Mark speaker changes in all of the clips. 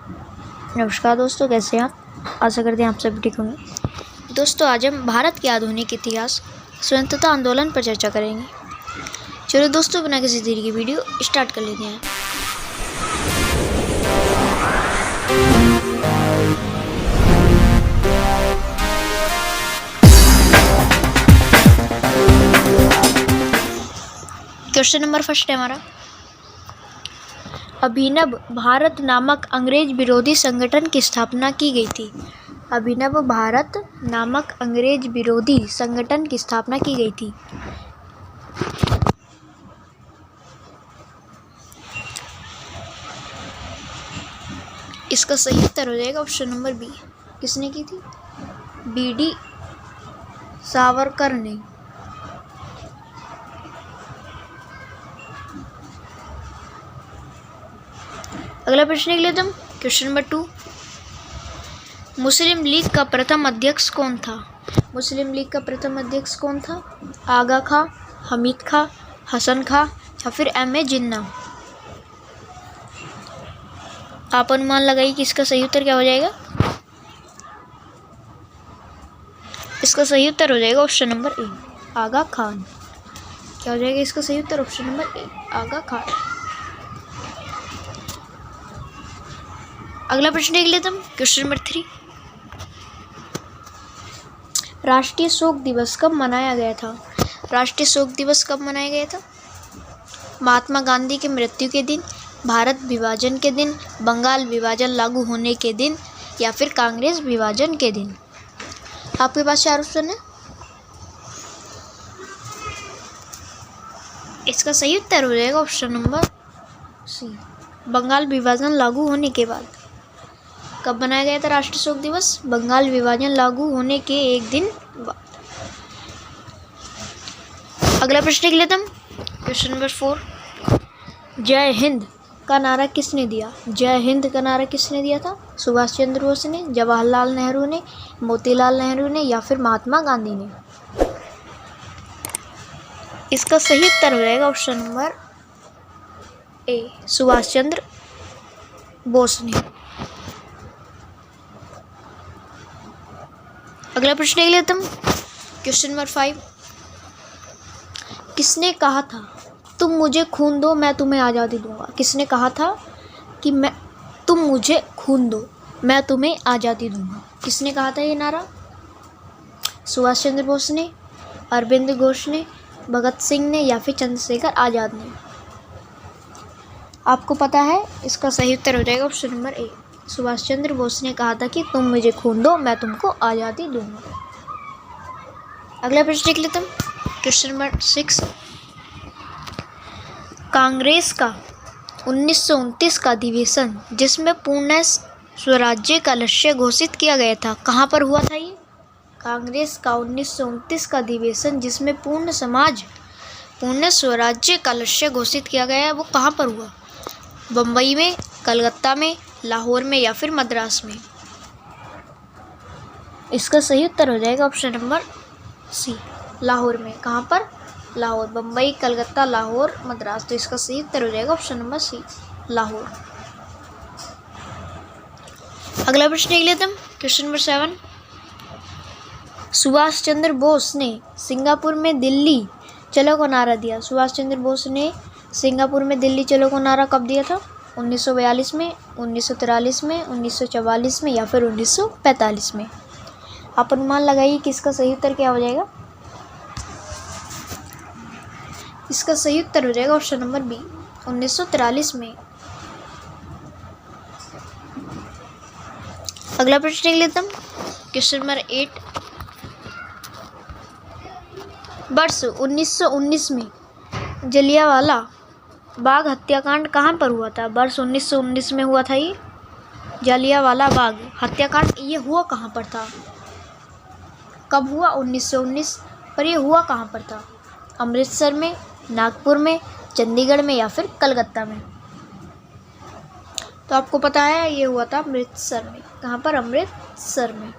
Speaker 1: नमस्कार दोस्तों, कैसे हैं आप? आशा करते हैं आप सभी ठीक होंगे। दोस्तों, आज हम भारत के आधुनिक इतिहास स्वतंत्रता आंदोलन पर चर्चा करेंगे। चलो दोस्तों, बिना किसी देरी की वीडियो स्टार्ट कर लेते हैं। क्वेश्चन नंबर फर्स्ट है हमारा, अभिनव भारत नामक अंग्रेज विरोधी संगठन की स्थापना की गई थी। अभिनव भारत नामक अंग्रेज विरोधी संगठन की स्थापना की गई थी। इसका सही उत्तर हो जाएगा ऑप्शन नंबर बी। किसने की थी? बीडी सावरकर ने। अगला प्रश्न लिख लेते हम, क्वेश्चन नंबर 2। मुस्लिम लीग का प्रथम अध्यक्ष कौन था? मुस्लिम लीग का प्रथम अध्यक्ष कौन था? आगा खां, हमीद खां, हसन खां या फिर एम ए जिन्ना? आप अनुमान लगाइए कि इसका सही उत्तर क्या हो जाएगा। इसका सही उत्तर हो जाएगा ऑप्शन नंबर ए, आगा खान। क्या हो जाएगा इसका सही उत्तर? ऑप्शन नंबर ए, आगा खान। अगला प्रश्न देख लेते हम, क्वेश्चन नंबर 3। राष्ट्रीय शोक दिवस कब मनाया गया था? राष्ट्रीय शोक दिवस कब मनाया गया था? महात्मा गांधी की मृत्यु के दिन, भारत विभाजन के दिन, बंगाल विभाजन लागू होने के दिन या फिर कांग्रेस विभाजन के दिन? आपके पास 4 ऑप्शन है। इसका सही उत्तर हो जाएगा ऑप्शन नंबर सी, बंगाल विभाजन लागू होने के बाद। कब बनाया गया था राष्ट्रीय शोक दिवस? बंगाल विभाजन लागू होने के एक दिन बाद। अगला प्रश्न लिख लेते हम, क्वेश्चन नंबर 4। जय हिंद का नारा किसने दिया? जय हिंद का नारा किसने दिया था? सुभाष चंद्र बोस ने, जवाहरलाल नेहरू ने, मोतीलाल नेहरू ने या फिर महात्मा गांधी ने? इसका सही उत्तर हो जाएगा ऑप्शन नंबर ए, सुभाष चंद्र बोस ने। अगला प्रश्न लिख लेते हम, क्वेश्चन नंबर 5। किसने कहा था तुम मुझे खून दो मैं तुम्हें आज़ादी दूंगा? किसने कहा था कि तुम मुझे खून दो मैं तुम्हें आज़ादी दूंगा? किसने कहा था ये नारा? सुभाष चंद्र बोस ने, अरविंद घोष ने, भगत सिंह ने या फिर चंद्रशेखर आज़ाद ने? आपको पता है, इसका सही उत्तर हो जाएगा ऑप्शन नंबर ए, सुभाष चंद्र बोस ने कहा था कि तुम मुझे खून दो मैं तुमको आज़ादी दूंगा। अगला प्रश्न लिख लेते हम, क्वेश्चन नंबर 6। कांग्रेस का 1929 का अधिवेशन जिसमें पूर्ण स्वराज्य का लक्ष्य घोषित किया गया था, कहाँ पर हुआ था ये? कांग्रेस का 1929 का अधिवेशन जिसमें पूर्ण स्वराज्य का लक्ष्य घोषित किया गया है, वो कहाँ पर हुआ? बम्बई में, कलकत्ता में, लाहौर में या फिर मद्रास में? इसका सही उत्तर हो जाएगा ऑप्शन नंबर सी, लाहौर में। कहाँ पर? लाहौर। बम्बई, कलकत्ता, लाहौर, मद्रास। तो इसका सही उत्तर हो जाएगा ऑप्शन नंबर सी, लाहौर। अगला प्रश्न देख लेते हम, क्वेश्चन नंबर 7। सुभाष चंद्र बोस ने सिंगापुर में दिल्ली चलो का नारा दिया। सुभाष चंद्र बोस ने सिंगापुर में दिल्ली चलो का नारा कब दिया था? 1942 में, 1943 में, 1944 में या फिर 1945 में? आप अनुमान लगाइए कि इसका सही उत्तर क्या हो जाएगा। इसका सही उत्तर हो जाएगा ऑप्शन नंबर बी, 1943 में। अगला प्रश्न देख लेते हम, क्वेश्चन नंबर 8। वर्ष 1919 में जलियांवाला बाग हत्याकांड कहाँ पर हुआ था? वर्ष 1919 में हुआ था ये जलियांवाला बाग हत्याकांड। ये हुआ कहाँ पर था? कब हुआ? 1919। पर ये हुआ कहाँ पर था? अमृतसर में, नागपुर में, चंडीगढ़ में या फिर कलकत्ता में? तो आपको पता है ये हुआ था अमृतसर में। कहाँ पर? अमृतसर में।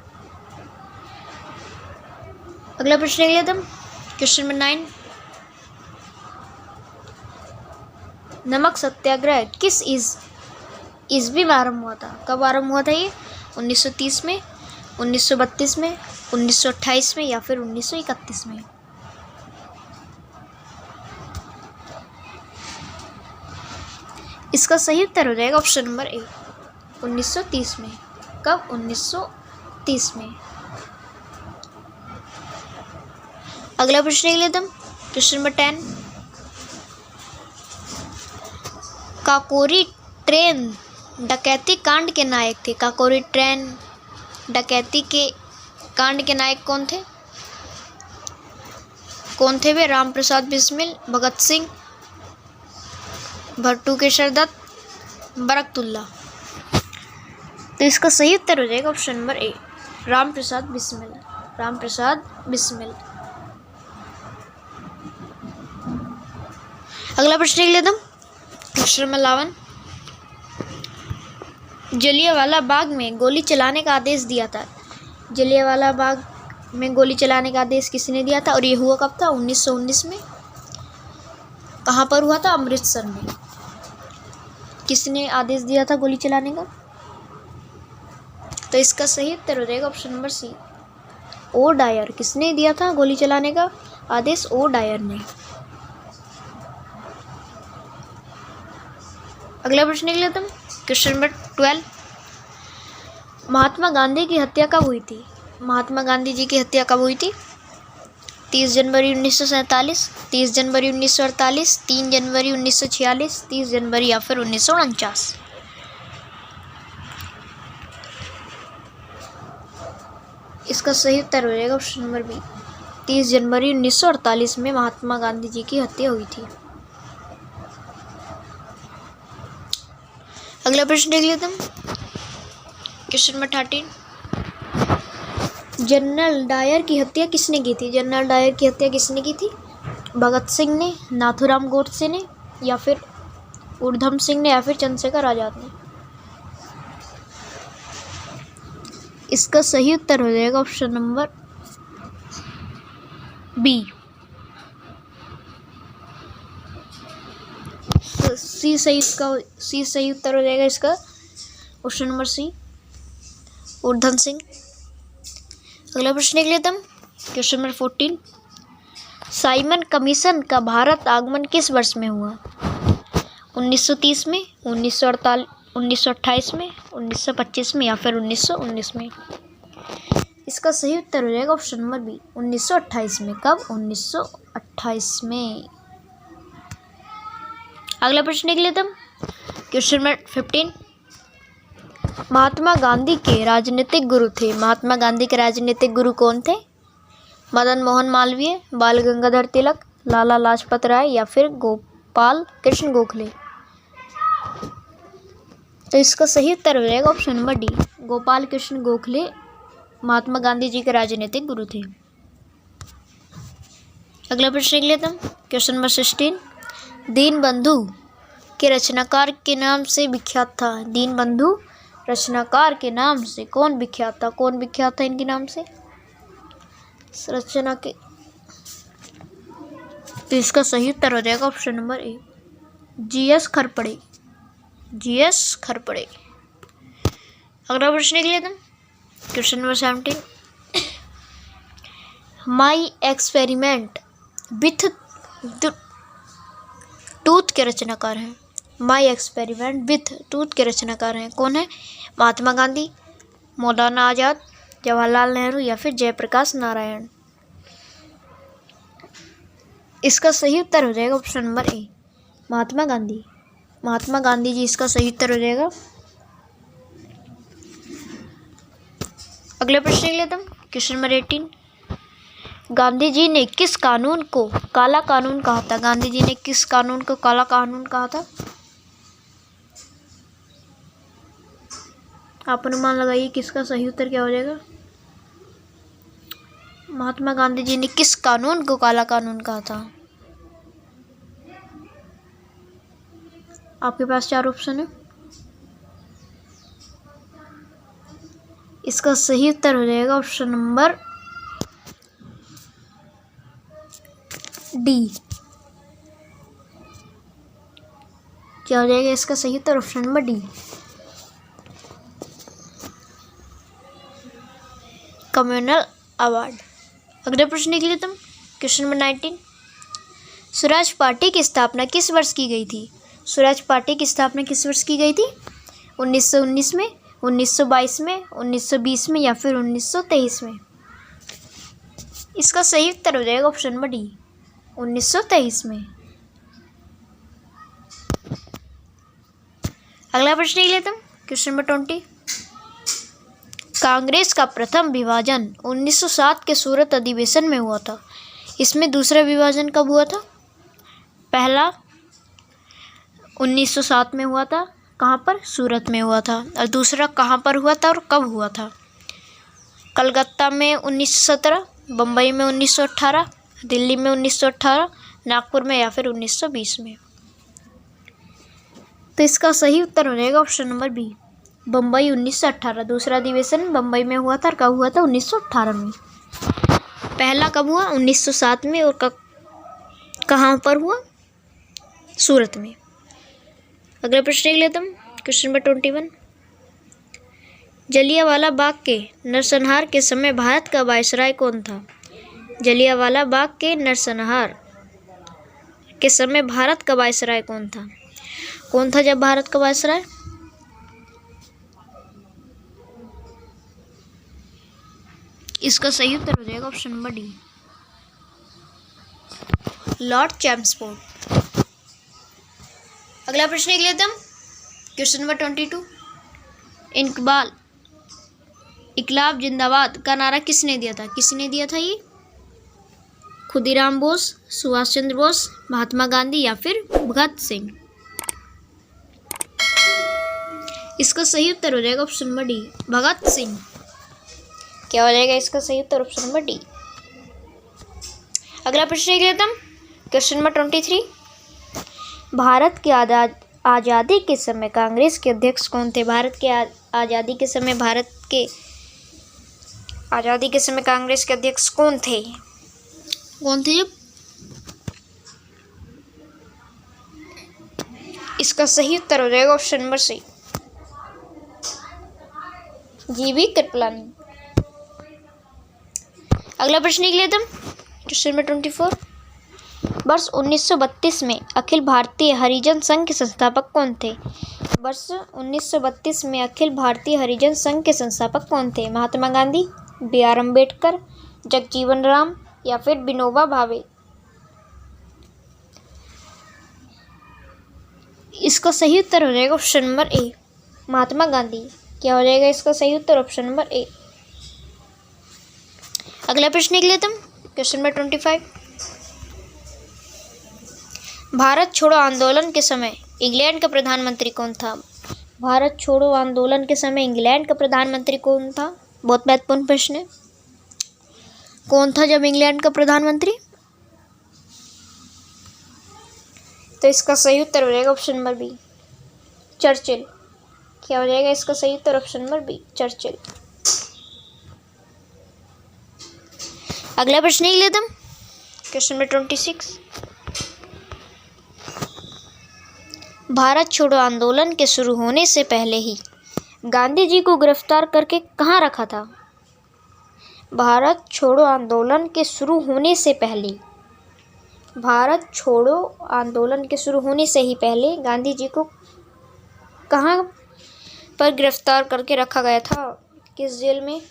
Speaker 1: अगला प्रश्न लिख लेते हम, क्वेश्चन नंबर 9। नमक सत्याग्रह किस ईस्वी में आरंभ हुआ था। कब आरंभ हुआ था ये? 1930 में, 1932 में, 1928 में या फिर 1931 में। इसका सही उत्तर हो जाएगा ऑप्शन नंबर ए, 1930 में। कब? 1930 में। अगला प्रश्न देख लेते हम, क्वेश्चन नंबर 10। काकोरी ट्रेन डकैती कांड के नायक थे। काकोरी ट्रेन डकैती के कांड के नायक कौन थे? कौन थे वे? राम प्रसाद बिस्मिल, भगत सिंह, भट्टू केशर दत्त, बरकतुल्ला। तो इसका सही उत्तर हो जाएगा ऑप्शन नंबर ए, राम प्रसाद बिस्मिल। राम प्रसाद बिस्मिल। अगला प्रश्न देख लेते हम, क्वेश्चन नंबर 11। जलियांवाला बाग में गोली चलाने का आदेश दिया था। जलियांवाला बाग में गोली चलाने का आदेश किसने दिया था और ये हुआ कब था? 1919 में। कहाँ पर हुआ था? अमृतसर में। किसने आदेश दिया था गोली चलाने का? तो इसका सही उत्तर हो जाएगा option number C, O Dyer. किसने दिया था गोली चलाने का आदेश? ओ डायर ने। अगला प्रश्न देख लेते हम, क्वेश्चन नंबर 12। महात्मा गांधी की हत्या कब हुई थी? महात्मा गांधी जी की हत्या कब हुई थी? 30 जनवरी 1947, 30 जनवरी 1948, 3 जनवरी 1946, 30 जनवरी या फिर 1949। इसका सही उत्तर हो जाएगा ऑप्शन नंबर बी, 30 जनवरी 1948 में महात्मा गांधी जी की हत्या हुई थी। अगला प्रश्न देख लेते हम, क्वेश्चन नंबर 13। जनरल डायर की हत्या किसने की थी? जनरल डायर की हत्या किसने की थी? भगत सिंह ने, नाथूराम गोडसे ने या फिर उधम सिंह ने या फिर चंद्रशेखर आजाद ने। इसका सही उत्तर हो जाएगा ऑप्शन नंबर बी, सी सही उत्तर हो जाएगा इसका option number C, Udham Singh. अगला प्रश्न देख लेते हम, क्वेश्चन नंबर 14। साइमन कमीशन का भारत आगमन किस वर्ष में हुआ? 1930 में, 1928 में, 1925 में या फिर 1919 में। इसका सही उत्तर हो जाएगा ऑप्शन नंबर बी, 1928 में। कब? 1928 में। अगला प्रश्न देख लेते हम, क्वेश्चन नंबर 15। महात्मा गांधी के राजनीतिक गुरु थे। महात्मा गांधी के राजनीतिक गुरु कौन थे? मदन मोहन मालवीय, बाल गंगाधर तिलक, लाला लाजपत राय या फिर गोपाल कृष्ण गोखले। तो इसका सही उत्तर हो जाएगा option number D, Gopal Krishna Gokhale Mahatma Gandhi ji के राजनीतिक गुरु थे। अगला प्रश्न देख लेते हम, क्वेश्चन नंबर 16। दीनबंधु के रचनाकार के नाम से विख्यात था। दीनबंधु रचनाकार के नाम से कौन विख्यात था? कौन विख्यात था इनके नाम से रचना के? तो इसका सही उत्तर हो जाएगा option number A, GS Kharpade. GS Kharpade. अगला प्रश्न देख लेते हैं, question number 17। My experiment with टूथ के रचनाकार हैं। माई एक्सपेरिमेंट विथ टूथ के रचनाकार हैं कौन है? महात्मा गांधी, मौलाना आजाद, जवाहरलाल नेहरू या फिर जयप्रकाश नारायण। इसका सही उत्तर हो जाएगा ऑप्शन नंबर ए, महात्मा गांधी। महात्मा गांधी जी इसका सही उत्तर हो जाएगा। अगले प्रश्न देख लेते हैं, क्वेश्चन नंबर 18। गांधी जी ने किस कानून को काला कानून कहा था? गांधी जी ने किस कानून को काला कानून कहा था? आप अनुमान लगाइए किसका सही उत्तर क्या हो जाएगा। महात्मा गांधी जी ने किस कानून को काला कानून कहा था? आपके पास 4 ऑप्शन है। इसका सही उत्तर हो जाएगा ऑप्शन नंबर डी। क्या हो जाएगा इसका सही उत्तर? Option number D, communal award. अगले प्रश्न देख लेते हम। क्वेश्चन नंबर 19, स्वराज पार्टी की स्थापना किस वर्ष की गई थी? स्वराज पार्टी की स्थापना किस वर्ष की गई थी? 1919 में, 1922 में, 1920 में या फिर 1923 में? इसका सही उत्तर हो जाएगा ऑप्शन नंबर डी, 1923 में। अगला प्रश्न देख लेते हैं। क्वेश्चन नंबर 20, कांग्रेस का प्रथम विभाजन 1907 के सूरत अधिवेशन में हुआ था। इसमें दूसरा विभाजन कब हुआ था? पहला 1907 में हुआ था, कहाँ पर? सूरत में हुआ था। और दूसरा कहाँ पर हुआ था और कब हुआ था? कलकत्ता में 1917, बम्बई में 1918, दिल्ली में 1918, नागपुर में या फिर 1920 में? तो इसका सही उत्तर हो जाएगा ऑप्शन नंबर बी, बम्बई 1918। दूसरा अधिवेशन बम्बई में हुआ था और कब हुआ था? 1918 में। पहला कब हुआ? 1907 में। और कहाँ पर हुआ? सूरत में। अगला प्रश्न देख लेते हम। क्वेश्चन नंबर 21, जलियांवाला बाग के नरसंहार के समय भारत का वायसराय कौन था? जलियांवाला बाग के नरसंहार के समय भारत का वायसराय कौन था? कौन था जब भारत का वायसराय? इसका सही उत्तर हो जाएगा option number D, Lord Chelmsford. अगला प्रश्न देख लेते हम। क्वेश्चन नंबर 22, इनकलाब जिंदाबाद का नारा किसने दिया था? किसने दिया था ये? खुदीराम बोस, सुभाष चंद्र बोस, महात्मा गांधी या फिर भगत सिंह? इसका सही उत्तर हो जाएगा option number D, Bhagat Singh. क्या हो जाएगा इसका सही उत्तर? Option number D. अगला प्रश्न देख लेते हम। क्वेश्चन नंबर 23, भारत की आज़ादी के समय कांग्रेस के अध्यक्ष कौन थे? भारत के आज़ादी के समय कांग्रेस के अध्यक्ष कौन थे? कौन थे जब? इसका सही उत्तर हो जाएगा ऑप्शन नंबर सी, जीवी कृपलानी। अगला प्रश्न देख लेते हम। क्वेश्चन नंबर 24, वर्ष 1932 में अखिल भारतीय हरिजन संघ के संस्थापक कौन थे? वर्ष 1932 में अखिल भारतीय हरिजन संघ के संस्थापक कौन थे? महात्मा गांधी, B.R. अम्बेडकर, जगजीवन राम या फिर विनोबा भावे? इसका सही उत्तर हो जाएगा ऑप्शन नंबर ए, महात्मा गांधी। क्या हो जाएगा इसका सही उत्तर? ऑप्शन नंबर ए। अगला प्रश्न देख लेते हम। क्वेश्चन नंबर 25, भारत छोड़ो आंदोलन के समय इंग्लैंड का प्रधानमंत्री कौन था? भारत छोड़ो आंदोलन के समय इंग्लैंड का प्रधानमंत्री कौन था? बहुत महत्वपूर्ण प्रश्न है। कौन था जब इंग्लैंड का प्रधानमंत्री? तो इसका सही उत्तर हो जाएगा ऑप्शन नंबर बी, चर्चिल। क्या हो जाएगा इसका सही उत्तर? Option number B, Churchill. अगला प्रश्न देख लेते हम। क्वेश्चन नंबर 26, भारत छोड़ो आंदोलन के शुरू होने से पहले ही गांधी जी को गिरफ्तार करके कहाँ रखा था? भारत छोड़ो आंदोलन के शुरू होने से पहले, भारत छोड़ो आंदोलन के शुरू होने से ही पहले गांधी जी को कहाँ पर गिरफ्तार करके रखा गया था? किस जेल में?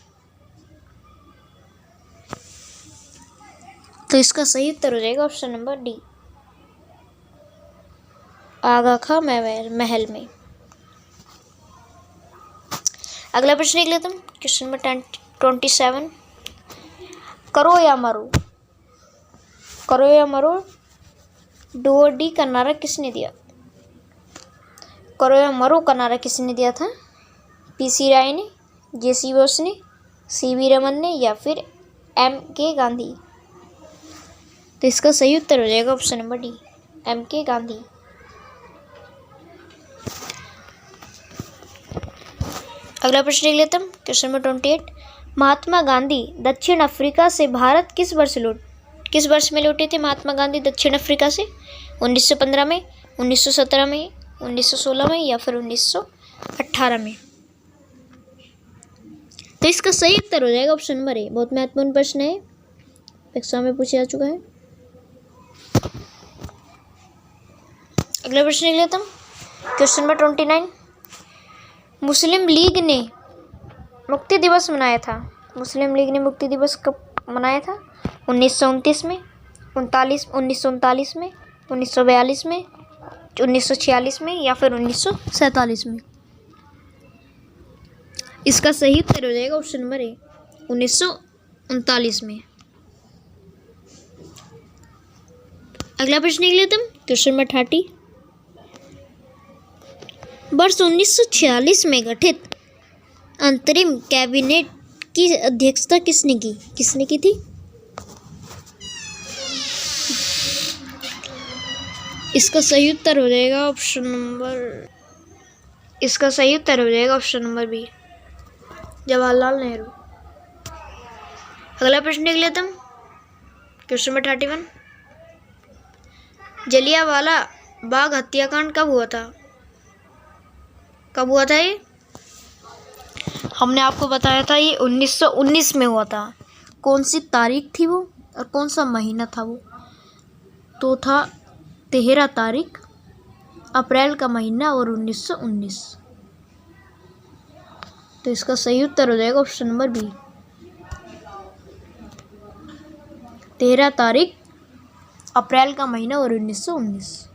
Speaker 1: तो इसका सही उत्तर हो जाएगा ऑप्शन नंबर डी, आगा खां महल में। अगला प्रश्न देख लेते हैं। क्वेश्चन नंबर 27, करो या मरो, करो या मरो डू और डी का नारा किसने दिया? करो या मरो का नारा किसने दिया था? पीसी राय ने, जेसी बोस ने, सीवी रमन ने या फिर एमके गांधी? तो इसका सही उत्तर हो जाएगा option number D, M K Gandhi. अगला प्रश्न देख लेते हैं। क्वेश्चन नंबर 28, महात्मा गांधी दक्षिण अफ्रीका से भारत किस वर्ष में लौटे थे? महात्मा गांधी दक्षिण अफ्रीका से 1915 में, 1917 में, 1916 में या फिर 1918 में? तो इसका सही उत्तर हो जाएगा ऑप्शन नंबर ए। बहुत महत्वपूर्ण प्रश्न है, परीक्षा में पूछा जा चुका है। अगला प्रश्न लिख लेता हूँ, क्वेश्चन नंबर 29। मुस्लिम लीग ने मुक्ति दिवस मनाया था। मुस्लिम लीग ने मुक्ति दिवस कब मनाया था? 1929 में, 1939 में, 1942 में, 1946 में या फिर 1947 में? इसका सही उत्तर हो जाएगा ऑप्शन नंबर ए, 1939 में। अगला प्रश्न लिख लेते हैं, क्वेश्चन नंबर 30। वर्ष 1946 में गठित अंतरिम कैबिनेट की अध्यक्षता किसने की? किसने की थी? इसका सही उत्तर हो जाएगा option number B, Jawaharlal Nehru. अगला प्रश्न लिख लेता हूँ, क्वेश्चन नंबर 31। जलियांवाला बाग हत्याकांड कब हुआ था? कब हुआ था ये? हमने आपको बताया था ये 1919 में हुआ था। कौन सी तारीख थी वो और कौन सा महीना था वो? तो था 13 तारीख अप्रैल का महीना और 1919। तो इसका सही उत्तर हो जाएगा ऑप्शन नंबर बी, 13 तारीख अप्रैल का महीना और 1919।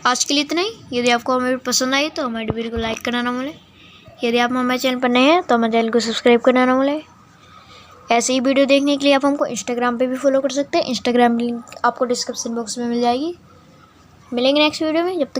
Speaker 1: आज के लिए इतना ही। यदि आपको हमें पसंद आई तो हमारे वीडियो को लाइक करना ना भूलें। यदि आप हमारे चैनल पर नए हैं तो हमारे चैनल को सब्सक्राइब करना ना भूलें। ऐसे ही वीडियो देखने के लिए आप हमको इंस्टाग्राम पे भी फॉलो कर सकते हैं। इंस्टाग्राम लिंक आपको डिस्क्रिप्शन बॉक्स में मिल जाएगी। मिलेंगे नेक्स्ट वीडियो में, जब तक